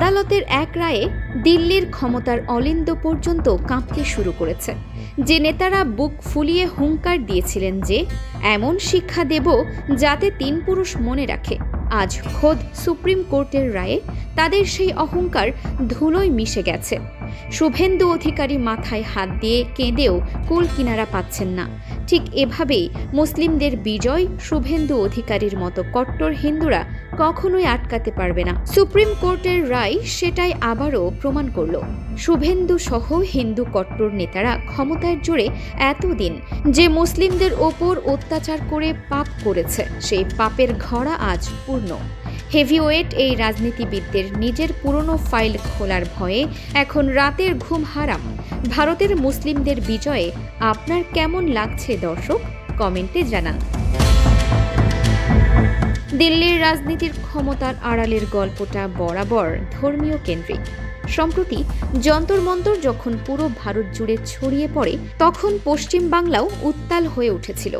আদালতের এক রায়ে দিল্লির ক্ষমতার অলিন্দ পর্যন্ত কাঁপতে শুরু করেছে। যে নেতারা বুক ফুলিয়ে হুঙ্কার দিয়েছিলেন যে এমন শিক্ষা দেব যাতে তিন পুরুষ মনে রাখে, আজ খোদ সুপ্রিম কোর্টের রায়ে তাদের সেই অহংকার ধুলোয় মিশে গেছে। শুভেন্দু অধিকারী মাথায় হাত দিয়ে কেঁদেও কুল কিনারা পাচ্ছেন না। ঠিক এভাবেই মুসলিমদের বিজয় শুভেন্দু অধিকারীর মতো কট্টর হিন্দুরা কখনোই আটকাতে পারবে না। সুপ্রিম কোর্টের রায় সেটাই আবারও প্রমাণ করল। শুভেন্দু সহ হিন্দু কট্টর নেতারা ক্ষমতার জোরে এতদিন যে মুসলিমদের ওপর অত্যাচার করে পাপ করেছে, সেই পাপের ঘড়া আজ পূর্ণ। হেভিওয়েট এই রাজনীতিবিদদের নিজের পুরনো ফাইল খোলার ভয়ে এখন রাতের ঘুম হারাম। ভারতের মুসলিমদের বিজয়ে আপনার কেমন লাগছে দর্শক, কমেন্টে জানান। দিল্লির রাজনীতির ক্ষমতার আড়ালের গল্পটা বরাবর ধর্মীয় কেন্দ্রিক। সম্প্রতি যন্তর মন্তর যখন পুরো ভারত জুড়ে ছড়িয়ে পড়ে, তখন পশ্চিম বাংলাও উত্তাল হয়ে উঠেছিল।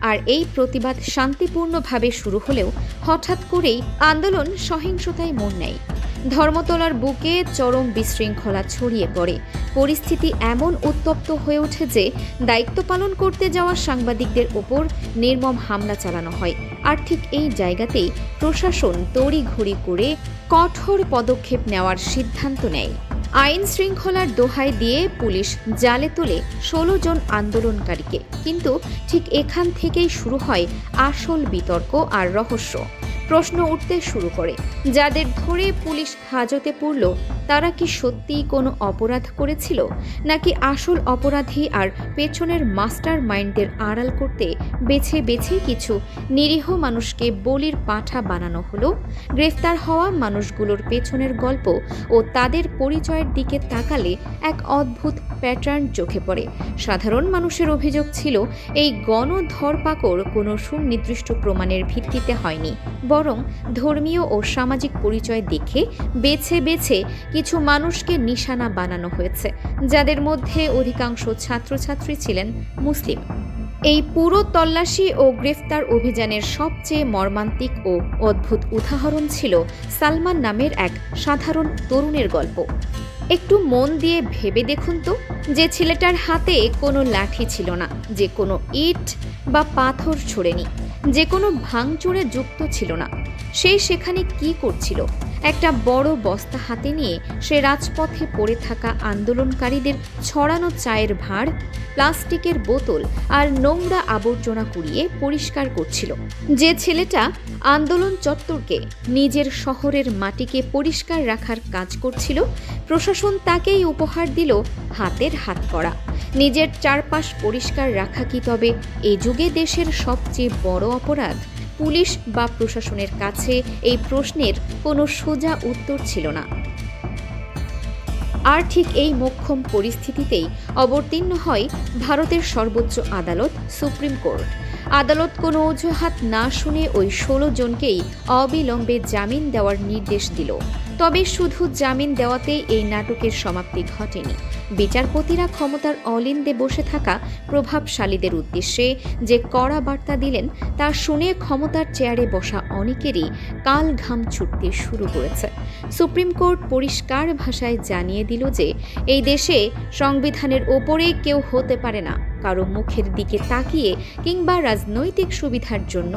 আর এই প্রতিবাদ শান্তিপূর্ণভাবে শুরু হলেও হঠাৎ করেই আন্দোলন সহিংসতায় মোড় নেয়। ধর্মতলার বুকে চরম বিশৃঙ্খলা ছড়িয়ে পড়ে। পরিস্থিতি এমন উত্তপ্ত হয়ে ওঠে যে দায়িত্ব পালন করতে যাওয়া সাংবাদিকদের ওপর নির্মম হামলা চালানো হয়। আর ঠিক এই জায়গাতেই প্রশাসন তড়িঘড়ি করে কঠোর পদক্ষেপ নেওয়ার সিদ্ধান্ত নেয়। আইন শৃঙ্খলার দোহাই দিয়ে পুলিশ জালে তোলে 16 জন আন্দোলনকারীকে। কিন্তু ঠিক এখান থেকেই শুরু হয় আসল বিতর্ক আর রহস্য। প্রশ্ন উঠতে শুরু করে, যাদের ধরে পুলিশ হাজতে পড়ল তারা কি সত্যিই কোনো অপরাধ করেছিল, নাকি আসল অপরাধী আর পেছনের মাস্টার মাইন্ডদের আড়াল করতে বেছে বেছে কিছু নিরীহ মানুষকে বলির পাঁঠা বানানো হলো? গ্রেফতার হওয়া মানুষগুলোর পেছনের গল্প ও তাদের পরিচয়ের দিকে তাকালে এক অদ্ভুত প্যাটার্ন চোখে পড়ে। সাধারণ মানুষের অভিযোগ ছিল এই গণধরপাকড় কোনো সুনির্দিষ্ট প্রমাণের ভিত্তিতে হয়নি, বরং ধর্মীয় ও সামাজিক পরিচয় দেখে বেছে বেছে কিছু মানুষকে নিশানা বানানো হয়েছে, যাদের মধ্যে অধিকাংশ ছাত্রছাত্রী ছিলেন মুসলিম। এই পুরো তল্লাশি ও গ্রেফতার অভিযানের সবচেয়ে মর্মান্তিক ও অদ্ভুত উদাহরণ ছিল সালমান নামের এক সাধারণ তরুণের গল্প। একটু মন দিয়ে ভেবে দেখুন তো, যে ছেলেটার হাতে কোনো লাঠি ছিল না, যে কোনো ইট বা পাথর ছোড়েনি, যে কোনো ভাঙচুরে যুক্ত ছিল না, সে সেখানে কি করছিল? একটা বড় বস্তা হাতে নিয়ে সে রাজপথে পড়ে থাকা আন্দোলনকারীদের ছড়ানো চায়ের ভাঁড়, প্লাস্টিকের বোতল আর নোংরা আবর্জনা কুড়িয়ে পরিষ্কার করছিল। যে ছেলেটা আন্দোলন চত্বরকে, নিজের শহরের মাটিকে পরিষ্কার রাখার কাজ করছিল, প্রশাসন তাকেই উপহার দিল হাতের হাতকড়া। নিজের চারপাশ পরিষ্কার রাখা কি তবে এ যুগে দেশের সবচেয়ে বড় অপরাধ? পুলিশ বা প্রশাসনের কাছে এই প্রশ্নের কোনো সোজা উত্তর ছিল না। আর ঠিক এই মোক্ষম পরিস্থিতিতেই অবতীর্ণ হয় ভারতের সর্বোচ্চ আদালত সুপ্রিম কোর্ট। আদালত কোনো অজুহাত না শুনে ওই 16 জনকেই অবিলম্বে জামিন দেওয়ার নির্দেশ দিল। তবে শুধু জামিন দেওয়াতেই এই নাটকের সমাপ্তি ঘটেনি। বিচারপতিরা ক্ষমতার অলিন্দে বসে থাকা প্রভাবশালীদের উদ্দেশ্যে যে কড়া বার্তা দিলেন তা শুনে ক্ষমতার চেয়ারে বসা অনেকেরই কাল ঘাম ছুটতে শুরু করেছে। সুপ্রিম কোর্ট পরিষ্কার ভাষায় জানিয়ে দিল যে এই দেশে সংবিধানের ওপরে কেউ হতে পারে না কারো মুখের দিকে তাকিয়ে কিংবা রাজনৈতিক সুবিধার জন্য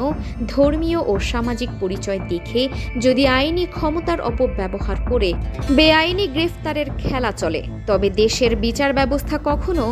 ধর্মীয় ও সামাজিক পরিচয় দেখে যদি আইনি ক্ষমতার অপব্যবহার করে বেআইনি গ্রেফতারের খেলা চলে, তবে দেশের বিচার ব্যবস্থা কখনো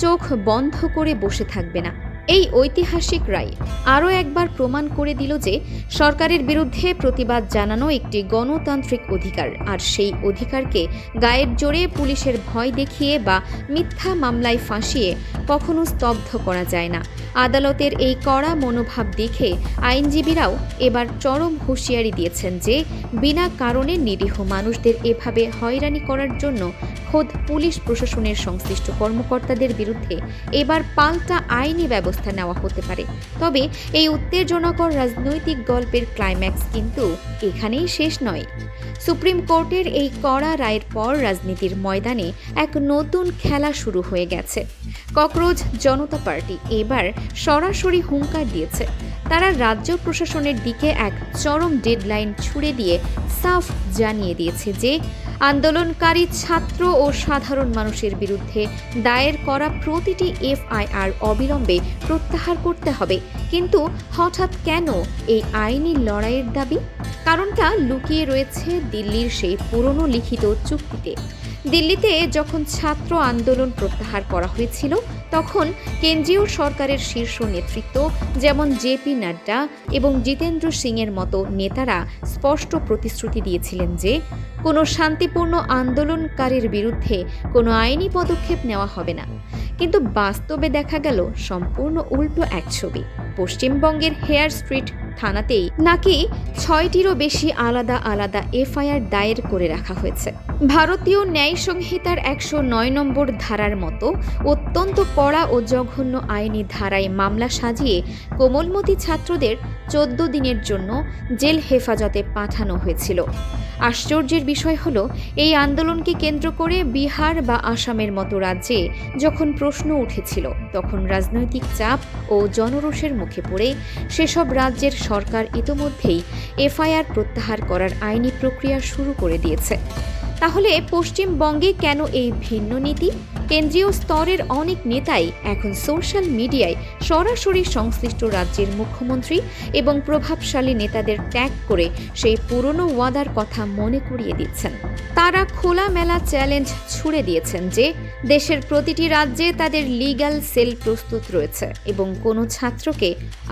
চোখ বন্ধ করে বসে থাকবে না। এই ঐতিহাসিক রায় আরও একবার প্রমাণ করে দিল যে সরকারের বিরুদ্ধে প্রতিবাদ জানানো একটি গণতান্ত্রিক অধিকার, আর সেই অধিকারকে গায়ের জোরে পুলিশের ভয় দেখিয়ে বা মিথ্যা মামলায় ফাঁসিয়ে কখনো স্তব্ধ করা যায় না। আদালতের এই কড়া মনোভাব দেখে আইনজীবীরাও এবার চরম হুঁশিয়ারি দিয়েছেন যে বিনা কারণে নিরীহ মানুষদের এভাবে হয়রানি করার জন্য খোদ পুলিশ প্রশাসনের সংশ্লিষ্ট কর্মকর্তাদের বিরুদ্ধে এবার পাল্টা আইনি ব্যবস্থা নেওয়া হতে পারে। তবে এই উত্তেজনাকর রাজনৈতিক গল্পের ক্লাইম্যাক্স কিন্তু এখানেই শেষ নয়। সুপ্রিম কোর্টের এই কড়া রায়ের পর রাজনীতির ময়দানে এক নতুন খেলা শুরু হয়ে গেছে। ককরোচ জনতা পার্টি এবার সরাসরি হুঙ্কার দিয়েছে। তারা রাজ্য প্রশাসনের দিকে এক চরম ডেডলাইন ছুড়ে দিয়ে সাফ জানিয়ে দিয়েছে যে আন্দোলনকারী ছাত্র ও সাধারণ মানুষের বিরুদ্ধে দায়ের করা প্রতিটি এফআইআর অবিলম্বে প্রত্যাহার করতে হবে। কিন্তু হঠাৎ কেন এই আইনি লড়াইয়ের দাবি? কারণটা লুকিয়ে রয়েছে দিল্লির সেই পুরনো লিখিত চুক্তিতে। দিল্লিতে যখন ছাত্র আন্দোলন প্রত্যাহার করা হয়েছিল, তখন কেন্দ্রীয় সরকারের শীর্ষ নেতৃত্ব যেমন জেপি নাড্ডা এবং জিতেন্দ্র সিংয়ের মতো নেতারা স্পষ্ট প্রতিশ্রুতি দিয়েছিলেন যে কোনো শান্তিপূর্ণ আন্দোলনকারীর বিরুদ্ধে কোনো আইনি পদক্ষেপ নেওয়া হবে না। কিন্তু বাস্তবে দেখা গেল সম্পূর্ণ উল্টো এক ছবি। পশ্চিমবঙ্গের হেয়ার স্ট্রিট থানাতেই নাকি 6টিরও বেশি আলাদা আলাদা এফআইআর দায়ের করে রাখা হয়েছে। ভারতীয় ন্যায় সংহিতার 109 নম্বর ধারার মতো অত্যন্ত কড়া ও জঘন্য আইনি ধারায় মামলা সাজিয়ে কোমলমতি ছাত্রদের 14 দিনের জন্য জেল হেফাজতে পাঠানো হয়েছিল। আশ্চর্যের বিষয় হলো, এই আন্দোলনকে কেন্দ্র করে বিহার বা আসামের মতো রাজ্যে যখন প্রশ্ন উঠেছিল, তখন রাজনৈতিক চাপ ও জনরোষের মুখে পড়ে সেসব রাজ্যের সরকার ইতোমধ্যেই এফআইআর প্রত্যাহার করার আইনি প্রক্রিয়া শুরু করে দিয়েছে। তাহলে পশ্চিমবঙ্গে কেন এই ভিন্ন নীতি? কেন্দ্রীয় স্তরের অনেক নেতাই এখন সোশ্যাল মিডিয়ায় সরাসরি সংশ্লিষ্ট রাজ্যের মুখ্যমন্ত্রী এবং প্রভাবশালী নেতাদের ট্যাগ করে সেই পুরনো ওয়াদার কথা মনে করিয়ে দিচ্ছেন। তারা খোলামেলা চ্যালেঞ্জ ছুড়ে দিয়েছেন যে দেশের প্রতিটি রাজ্যে তাদের লিগ্যাল সেল প্রস্তুত রয়েছে এবং কোনো ছাত্রকে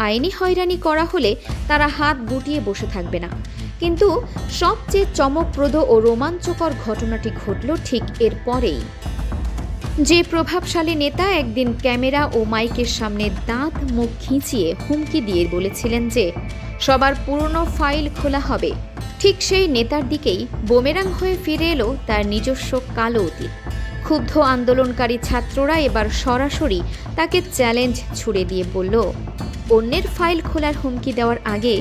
আইনি হয়রানি করা হলে তারা হাত গুটিয়ে বসে থাকবে না। কিন্তু সবচেয়ে চমকপ্রদ ও রোমাঞ্চকর ঘটনাটি ঘটল ঠিক এর পরেই। যে প্রভাবশালী নেতা একদিন ক্যামেরা ও মাইকের সামনে দাঁত মুখ খিঁচিয়ে হুমকি দিয়ে বলেছিলেন যে সবার পুরনো ফাইল খোলা হবে, ঠিক সেই নেতার দিকেই বুমেরাং হয়ে ফিরে এলো তার নিজস্ব কালো অতীত। ক্ষুব্ধ আন্দোলনকারী ছাত্ররা এবার সরাসরি তাকে চ্যালেঞ্জ ছুড়ে দিয়ে বলল, অন্যের ফাইল খোলার হুমকি দেওয়ার আগে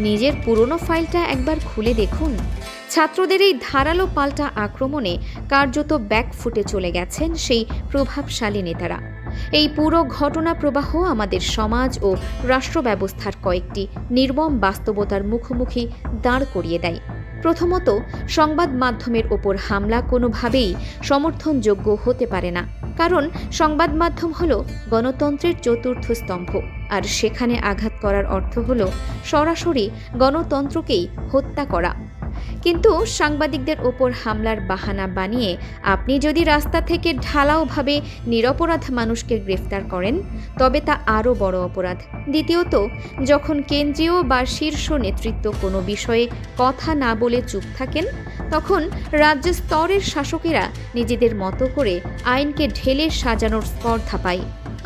নিজের পুরনো ফাইলটা একবার খুলে দেখুন। ছাত্রদের এই ধারালো পাল্টা আক্রমণে কার্যত ব্যাকফুটে চলে গেছেন সেই প্রভাবশালী নেতারা। এই পুরো ঘটনা প্রবাহ আমাদের সমাজ ও রাষ্ট্র ব্যবস্থার কয়েকটি নির্মম বাস্তবতার মুখোমুখি দাঁড় করিয়ে দেয়। প্রথমত, সংবাদ মাধ্যমের ওপর হামলা কোনোভাবেই সমর্থনযোগ্য হতে পারে না, কারণ সংবাদ মাধ্যম হলো গণতন্ত্রের চতুর্থ স্তম্ভ, আর সেখানে আঘাত করার অর্থ হলো সরাসরি গণতন্ত্রকেই হত্যা করা। কিন্তু সাংবাদিকদের ওপর হামলার বাহানা বানিয়ে আপনি যদি রাস্তা থেকে ঢালাওভাবে নিরপরাধ মানুষকে গ্রেফতার করেন, তবে তা আরও বড় অপরাধ। দ্বিতীয়ত, যখন কেন্দ্রীয় বা শীর্ষ নেতৃত্ব কোনো বিষয়ে কথা না বলে চুপ থাকেন, তখন রাজ্য স্তরের শাসকেরা নিজেদের মতো করে আইনকে ঢেলে সাজানোর স্পর্ধা পায়।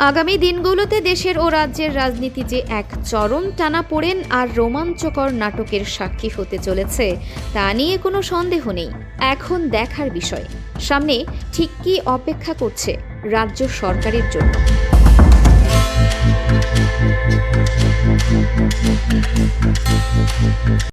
আগামী দিনগুলোতে দেশের ও রাজ্যের রাজনীতি যে এক চরম টানাপোড়েন আর রোমাঞ্চকর নাটকের সাক্ষী হতে চলেছে, তা নিয়ে কোনো সন্দেহ নেই। এখন দেখার বিষয়, সামনে ঠিক কী অপেক্ষা করছে রাজ্য সরকারের জন্য।